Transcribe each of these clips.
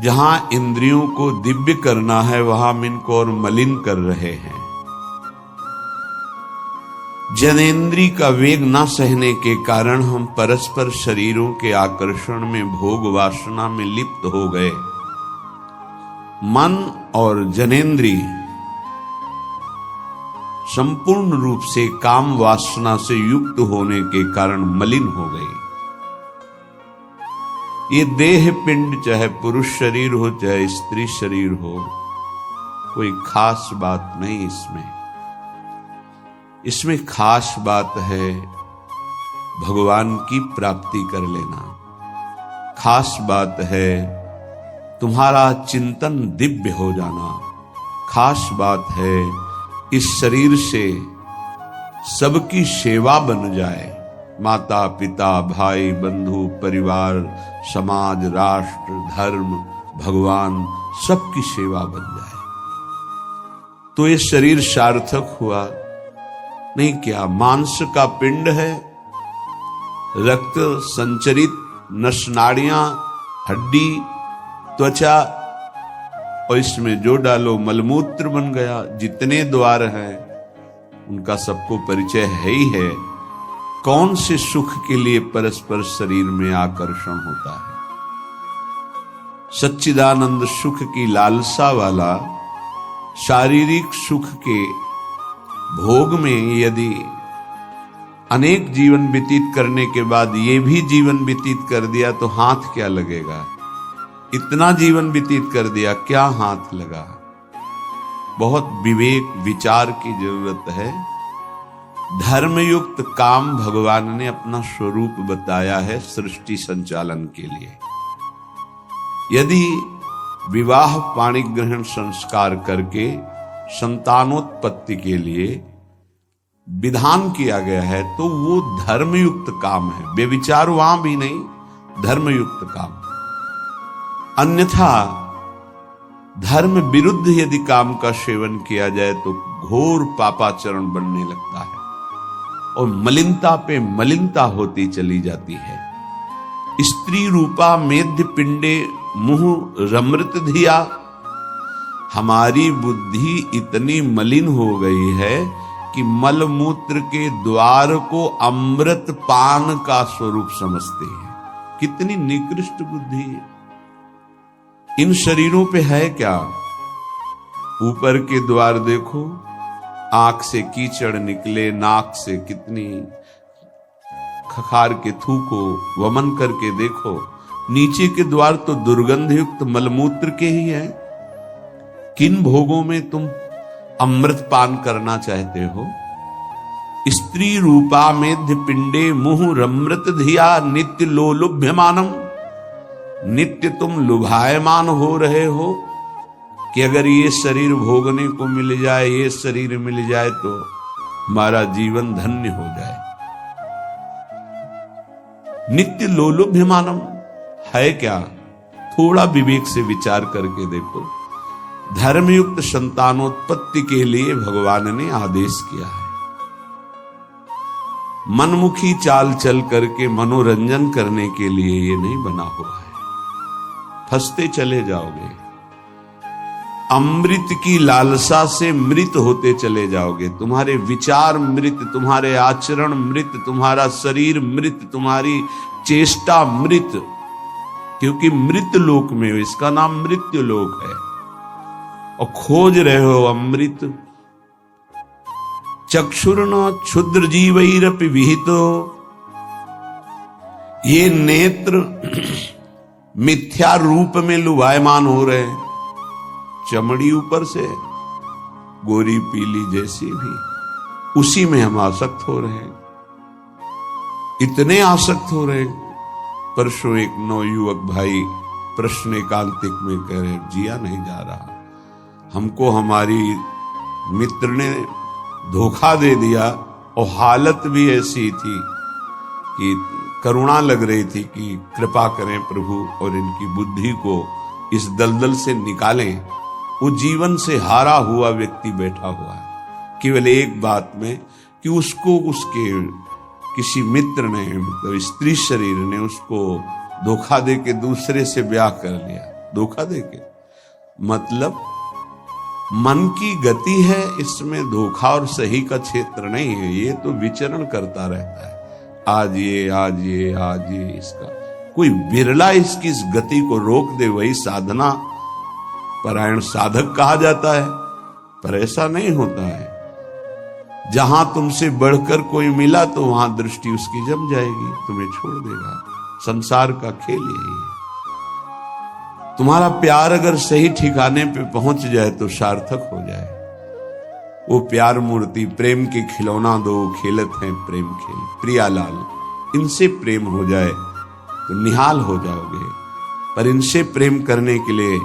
जहां इंद्रियों को दिव्य करना है वहां हम इनको और मलिन कर रहे हैं। जनेन्द्री का वेग न सहने के कारण हम परस्पर शरीरों के आकर्षण में भोग वासना में लिप्त हो गए। मन और जनेन्द्री संपूर्ण रूप से काम वासना से युक्त होने के कारण मलिन हो गई। ये देह पिंड चाहे पुरुष शरीर हो चाहे स्त्री शरीर हो, कोई खास बात नहीं इसमें खास बात है भगवान की प्राप्ति कर लेना। खास बात है तुम्हारा चिंतन दिव्य हो जाना। खास बात है इस शरीर से सबकी सेवा बन जाए। माता पिता भाई बंधु परिवार समाज राष्ट्र धर्म भगवान सबकी सेवा बन जाए तो ये शरीर सार्थक हुआ। नहीं क्या मांस का पिंड है, रक्त संचरित नसनाड़ियां हड्डी त्वचा और इसमें जो डालो मलमूत्र बन गया। जितने द्वार हैं उनका सबको परिचय है ही है। कौन से सुख के लिए परस्पर शरीर में आकर्षण होता है? सच्चिदानंद सुख की लालसा वाला शारीरिक सुख के भोग में यदि अनेक जीवन व्यतीत करने के बाद ये भी जीवन व्यतीत कर दिया तो हाथ क्या लगेगा? इतना जीवन व्यतीत कर दिया, क्या हाथ लगा? बहुत विवेक विचार की जरूरत है। धर्मयुक्त काम भगवान ने अपना स्वरूप बताया है सृष्टि संचालन के लिए। यदि विवाह पाणिग्रहण संस्कार करके संतानोत्पत्ति के लिए विधान किया गया है तो वो धर्मयुक्त काम है। व्यभिचार वहां भी नहीं, धर्मयुक्त काम। अन्यथा धर्म विरुद्ध यदि काम का सेवन किया जाए तो घोर पापाचरण बनने लगता है और मलिनता पे मलिनता होती चली जाती है। स्त्री रूपा मेध्य पिंडे मुह रमृत धिया। हमारी बुद्धि इतनी मलिन हो गई है कि मलमूत्र के द्वार को अमृत पान का स्वरूप समझते हैं। कितनी निकृष्ट बुद्धि है। इन शरीरों पे है क्या? ऊपर के द्वार देखो, आंख से कीचड़ निकले, नाक से कितनी खखार के थूको, वमन करके देखो। नीचे के द्वार तो दुर्गंध युक्त मलमूत्र के ही है। किन भोगों में तुम अमृत पान करना चाहते हो? स्त्री रूपा मेध्य पिंडे मुह रमृत धिया नित्य लोलुभ्यमानम। नित्य तुम लुभायमान हो रहे हो कि अगर ये शरीर भोगने को मिल जाए, ये शरीर मिल जाए तो हमारा जीवन धन्य हो जाए। नित्य लोलुभ्यमानम है क्या? थोड़ा विवेक से विचार करके देखो। धर्मयुक्त संतानोत्पत्ति के लिए भगवान ने आदेश किया है। मनमुखी चाल चल करके मनोरंजन करने के लिए ये नहीं बना हुआ है। फंसते चले जाओगे। अमृत की लालसा से मृत होते चले जाओगे। तुम्हारे विचार मृत, तुम्हारे आचरण मृत, तुम्हारा शरीर मृत, तुम्हारी चेष्टा मृत। क्योंकि मृत लोक में हो, इसका नाम मृत्यु लोक है। और खोज रहे हो अमृत। चक्षुर्न क्षुद्र जीवैरपि विहितो। ये नेत्र मिथ्या रूप में लुभायमान हो रहे हैं। चमड़ी ऊपर से गोरी पीली जैसी भी, उसी में हम आसक्त हो रहे हैं। इतने आसक्त हो रहे हैं। परसों एक नवयुवक भाई प्रश्न एकांतिक में कह रहे, जिया नहीं जा रहा। हमको हमारी मित्र ने धोखा दे दिया और हालत भी ऐसी थी कि करुणा लग रही थी कि कृपा करें प्रभु और इनकी बुद्धि को इस दलदल से निकालें। वो जीवन से हारा हुआ व्यक्ति बैठा हुआ है केवल एक बात में कि उसको उसके किसी मित्र ने, मतलब स्त्री शरीर ने उसको धोखा दे के दूसरे से ब्याह कर लिया। धोखा देके। मतलब मन की गति है, इसमें धोखा और सही का क्षेत्र नहीं है। ये तो विचरण करता रहता है, आज ये आज ये आज ये। इसका कोई बिरला इसकी इस गति को रोक दे, वही साधना परायण साधक कहा जाता है। पर ऐसा नहीं होता है। जहां तुमसे बढ़कर कोई मिला तो वहां दृष्टि उसकी जम जाएगी, तुम्हें छोड़ देगा। संसार का खेल यही है। तुम्हारा प्यार अगर सही ठिकाने पे पहुंच जाए तो सार्थक हो जाए। वो प्यार मूर्ति प्रेम के खिलौना दो खेलत हैं प्रेम खेल, प्रियालाल इनसे प्रेम हो जाए तो निहाल हो जाओगे। पर इनसे प्रेम करने के लिए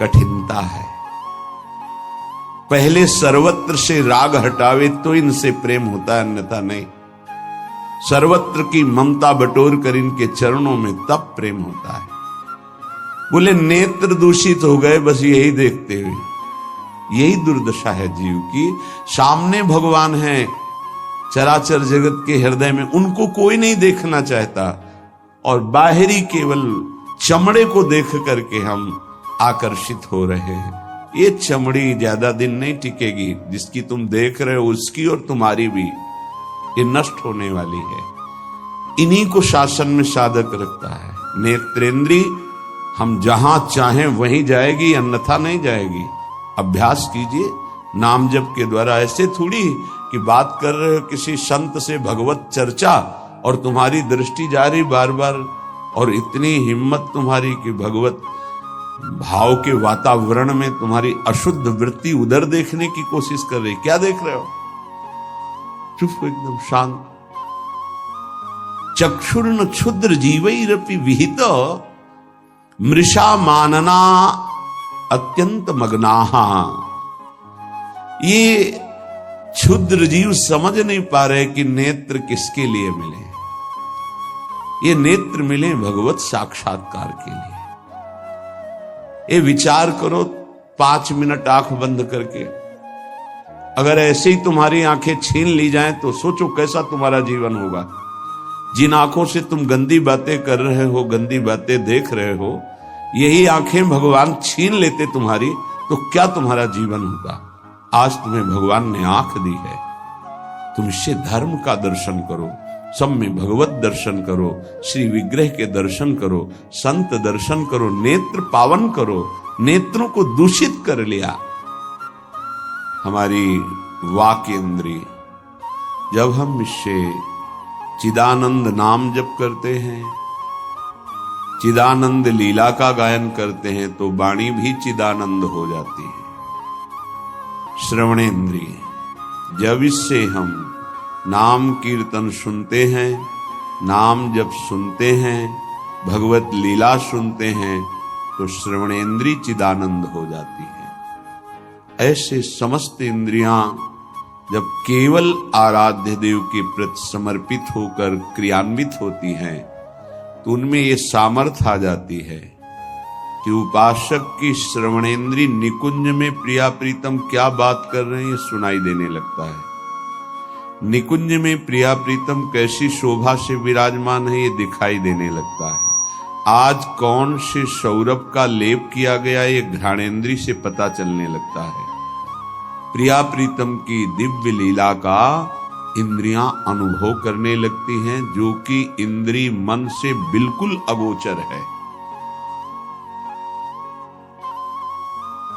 कठिनता है। पहले सर्वत्र से राग हटावे तो इनसे प्रेम होता है, अन्यथा नहीं। सर्वत्र की ममता बटोर कर इनके चरणों में तब प्रेम होता है। बोले नेत्र दूषित हो गए बस यही देखते हुए। यही दुर्दशा है जीव की। सामने भगवान है चराचर जगत के हृदय में, उनको कोई नहीं देखना चाहता और बाहरी केवल चमड़े को देख करके हम आकर्षित हो रहे हैं। ये चमड़ी ज्यादा दिन नहीं टिकेगी। जिसकी तुम देख रहे हो उसकी और तुम्हारी भी ये नष्ट होने वाली है। इन्हीं को शासन में साधक रखता है। नेत्रेंद्री हम जहां चाहें वहीं जाएगी, अन्यथा नहीं जाएगी। अभ्यास कीजिए नाम जप के द्वारा। ऐसे थोड़ी कि बात कर रहे हो किसी संत से भगवत चर्चा और तुम्हारी दृष्टि जा रही बार बार, और इतनी हिम्मत तुम्हारी कि भगवत भाव के वातावरण में तुम्हारी अशुद्ध वृत्ति उधर देखने की कोशिश कर रही। क्या देख रहे हो? चुप हो, एकदम शांत। चक्षुर्न क्षुद्र जीवैरपि विहित मृषा मानना अत्यंत मग्नाहा। ये क्षुद्र जीव समझ नहीं पा रहे कि नेत्र किसके लिए मिले। ये नेत्र मिले भगवत साक्षात्कार के लिए। ये विचार करो 5 मिनट आंख बंद करके, अगर ऐसे ही तुम्हारी आंखें छीन ली जाएं तो सोचो कैसा तुम्हारा जीवन होगा। जिन आंखों से तुम गंदी बातें कर रहे हो, गंदी बातें देख रहे हो, यही आंखें भगवान छीन लेते तुम्हारी, तो क्या तुम्हारा जीवन होगा। आज तुम्हें भगवान ने आंख दी है, तुम इससे धर्म का दर्शन करो, सब में भगवत दर्शन करो, श्री विग्रह के दर्शन करो, संत दर्शन करो, नेत्र पावन करो। नेत्रों को दूषित कर लिया हमारी वाक इंद्री। जब हम इससे चिदानंद नाम जप करते हैं, चिदानंद लीला का गायन करते हैं, तो वाणी भी चिदानंद हो जाती है। श्रवणेन्द्रिय, जब इससे हम नाम कीर्तन सुनते हैं, नाम जब सुनते हैं, भगवत लीला सुनते हैं, तो श्रवणेन्द्रिय चिदानंद हो जाती है। ऐसे समस्त इंद्रियां जब केवल आराध्य देव के प्रति समर्पित होकर क्रियान्वित होती हैं, तो उनमें ये सामर्थ्य आ जाती है कि उपासक की श्रवणेन्द्रिय निकुंज में प्रिया प्रीतम क्या बात कर रहे हैं ये सुनाई देने लगता है। निकुंज में प्रिया प्रीतम कैसी शोभा से विराजमान है ये दिखाई देने लगता है। आज कौन से सौरभ का लेप किया गया ये घ्राणेन्द्रिय से पता चलने लगता है। प्रिया प्रीतम की दिव्य लीला का इंद्रियां अनुभव करने लगती हैं, जो कि इंद्रिय मन से बिल्कुल अगोचर है।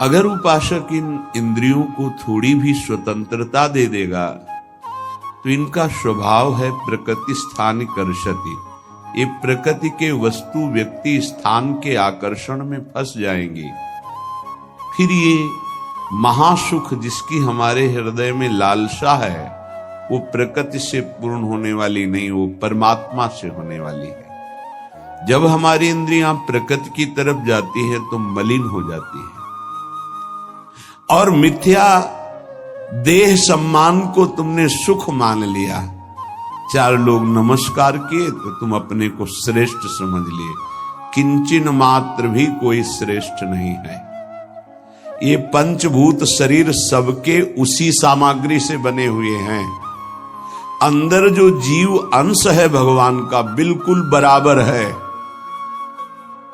अगर उपासक इन इंद्रियों को थोड़ी भी स्वतंत्रता दे देगा तो इनका स्वभाव है प्रकृति स्थान कर्षति। ये प्रकृति के वस्तु व्यक्ति स्थान के आकर्षण में फंस जाएंगी। फिर ये महासुख जिसकी हमारे हृदय में लालसा है, वो प्रकृति से पूर्ण होने वाली नहीं, वो परमात्मा से होने वाली है। जब हमारी इंद्रियां प्रकृति की तरफ जाती है तो मलिन हो जाती है, और मिथ्या देह सम्मान को तुमने सुख मान लिया। 4 लोग नमस्कार किए तो तुम अपने को श्रेष्ठ समझ लिए। किंचिन मात्र भी कोई श्रेष्ठ नहीं है। ये पंचभूत शरीर सबके उसी सामग्री से बने हुए हैं। अंदर जो जीव अंश है भगवान का बिल्कुल बराबर है।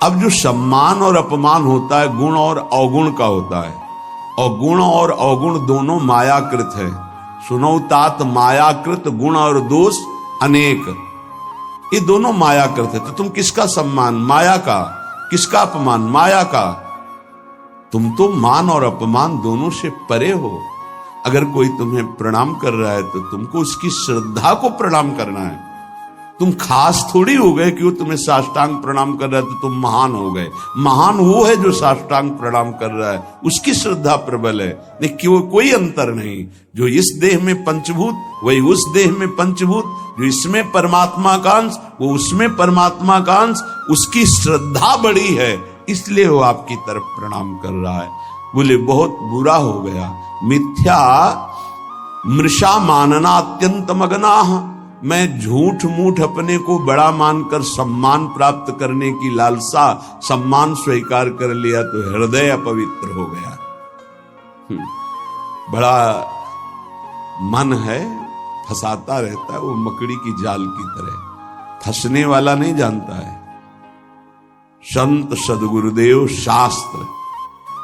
अब जो सम्मान और अपमान होता है गुण और अवगुण का होता है, और गुण और अवगुण दोनों मायाकृत है। सुनो तात मायाकृत गुण और दोष अनेक, ये दोनों मायाकृत है। तो तुम किसका सम्मान? माया का। किसका अपमान? माया का। तुम तो मान और अपमान दोनों से परे हो। अगर कोई तुम्हें प्रणाम कर रहा है तो तुमको उसकी श्रद्धा को प्रणाम करना है। तुम खास थोड़ी हो गए कि वो तुम्हें साष्टांग प्रणाम कर रहा है तो तुम महान हो गए। महान वो है जो साष्टांग प्रणाम कर रहा है, उसकी श्रद्धा प्रबल है। लेकिन कोई अंतर नहीं। जो इस देह में पंचभूत वही उस देह में पंचभूत, जो इसमें परमात्मा का अंश वो उसमें परमात्मा का अंश, उसकी श्रद्धा बड़ी है इसलिए वो आपकी तरफ प्रणाम कर रहा है। बोले बहुत बुरा हो गया। मिथ्या मृषा मानना अत्यंत मगनाह, मैं झूठ मूठ अपने को बड़ा मानकर सम्मान प्राप्त करने की लालसा, सम्मान स्वीकार कर लिया तो हृदय अपवित्र हो गया। बड़ा मन है, फंसाता रहता है, वो मकड़ी की जाल की तरह, फंसने वाला नहीं जानता है। संत सदगुरुदेव शास्त्र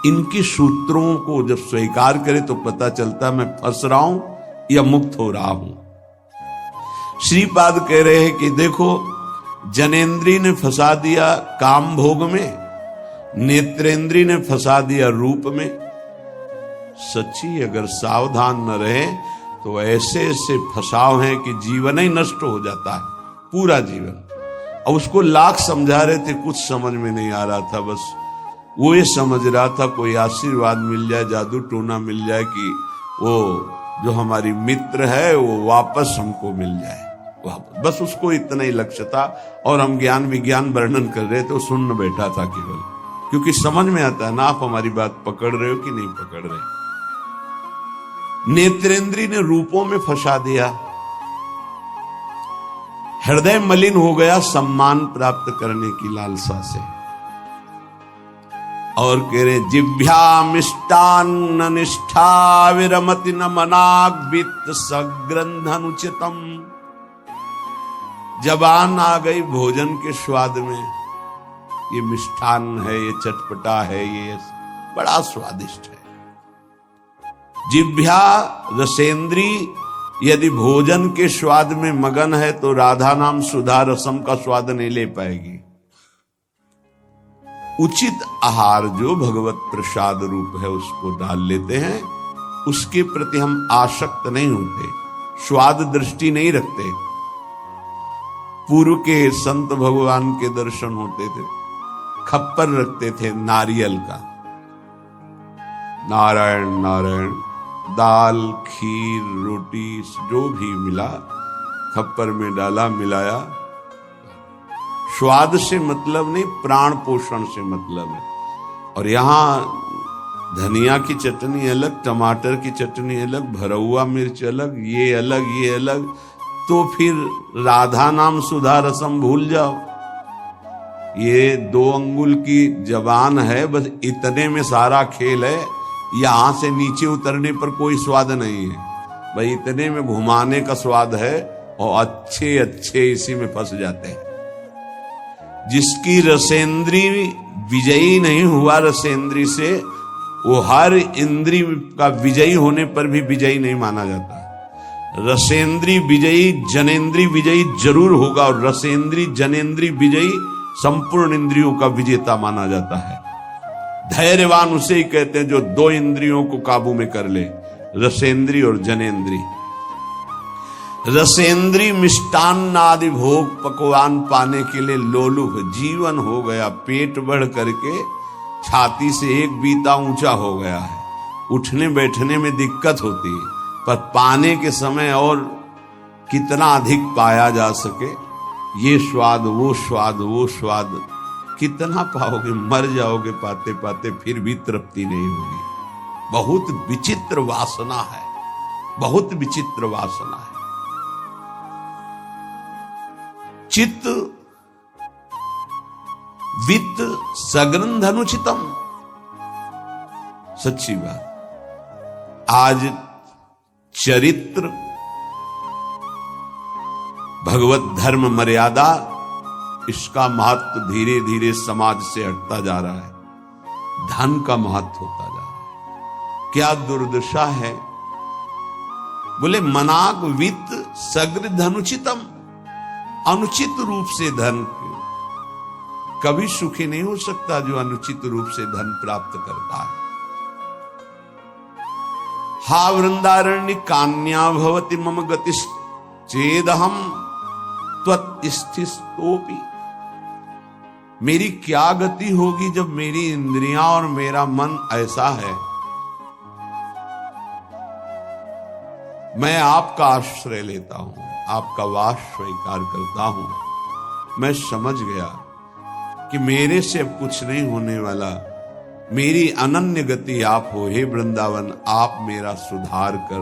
इनके सूत्रों को जब स्वीकार करे तो पता चलता है मैं फंस रहा हूं या मुक्त हो रहा हूं। श्रीपाद कह रहे हैं कि देखो, जनेन्द्री ने फंसा दिया काम भोग में, नेत्रेंद्री ने फंसा दिया रूप में। सच्ची अगर सावधान न रहे तो ऐसे ऐसे फंसाव हैं कि जीवन ही नष्ट हो जाता है, पूरा जीवन। अब उसको लाख समझा रहे थे, कुछ समझ में नहीं आ रहा था। बस वो ये समझ रहा था कोई आशीर्वाद मिल जाए, जादू टोना मिल जाए कि वो जो हमारी मित्र है वो वापस हमको मिल जाए, बस उसको इतना ही लक्ष्य था। और हम ज्ञान विज्ञान वर्णन कर रहे थे, सुन बैठा था केवल, क्योंकि समझ में आता है ना आप हमारी बात पकड़ रहे हो कि नहीं पकड़ रहे। नेत्रेंद्री ने रूपों में फंसा दिया, हृदय मलिन हो गया सम्मान प्राप्त करने की लालसा से। और कह रहे जिभ्या मिष्टान्न निष्ठा विरमति न मनाग वित्त सग्रंधनुचितम, जबान आ गई भोजन के स्वाद में, ये मिष्ठान्न है, ये चटपटा है, ये बड़ा स्वादिष्ट है। जिभ्या रसेंद्री यदि भोजन के स्वाद में मगन है तो राधा नाम सुधा रसम का स्वाद नहीं ले पाएगी। उचित आहार जो भगवत प्रसाद रूप है उसको डाल लेते हैं, उसके प्रति हम आसक्त नहीं होते, स्वाद दृष्टि नहीं रखते। पूर्व के संत भगवान के दर्शन होते थे, खप्पर रखते थे नारियल का, नारायण नारायण, दाल खीर रोटी जो भी मिला खप्पर में डाला मिलाया। स्वाद से मतलब नहीं, प्राण पोषण से मतलब है। और यहां धनिया की चटनी अलग, टमाटर की चटनी अलग, भरौआ मिर्च अलग, ये अलग ये अलग, तो फिर राधा नाम सुधा रसम भूल जाओ। ये 2 अंगुल की जबान है, बस इतने में सारा खेल है। यहां से नीचे उतरने पर कोई स्वाद नहीं है, भाई इतने में घुमाने का स्वाद है। और अच्छे अच्छे इसी में फंस जाते हैं। जिसकी रसेंद्री विजयी नहीं हुआ रसेंद्री से, वो हर इंद्री का विजयी होने पर भी विजयी नहीं माना जाता। रसेंद्री विजयी जनेन्द्री विजयी जरूर होगा, और रसेंद्री जनेन्द्री विजयी संपूर्ण इंद्रियों का विजेता माना जाता है। धैर्यवान उसे ही कहते हैं जो 2 इंद्रियों को काबू में कर ले, रसेंद्री और जनेन्द्री। रसेंद्री मिष्टान्न आदि भोग पकवान पाने के लिए लोलुप जीवन हो गया, पेट बढ़ करके छाती से 1 बीता ऊंचा हो गया है। उठने बैठने में दिक्कत होती है, पर पाने के समय और कितना अधिक पाया जा सके, ये स्वाद वो स्वाद वो स्वाद कितना पाओगे, मर जाओगे पाते पाते, फिर भी तृप्ति नहीं होगी। बहुत विचित्र वासना है, बहुत विचित्र वासना है। चित्त वित्त सग्रंथ अनुचितम, सच्ची बात। आज चरित्र, भगवत धर्म मर्यादा इसका महत्व धीरे धीरे समाज से हटता जा रहा है, धन का महत्व होता जा रहा है। क्या दुर्दशा है। बोले मनाग वित्त सग्र धनुचितम, अनुचित रूप से धन कभी सुखी नहीं हो सकता जो अनुचित रूप से धन प्राप्त करता है। हा वृंदारण्य कान्या भवति मम गतिस् चेदहम त्वत्स्थितोपि, मेरी क्या गति होगी जब मेरी इंद्रियां और मेरा मन ऐसा है। मैं आपका आश्रय लेता हूं, आपका वास स्वीकार करता हूं। मैं समझ गया कि मेरे से अब कुछ नहीं होने वाला, मेरी अनन्य गति आप हो। हे वृंदावन, आप मेरा सुधार कर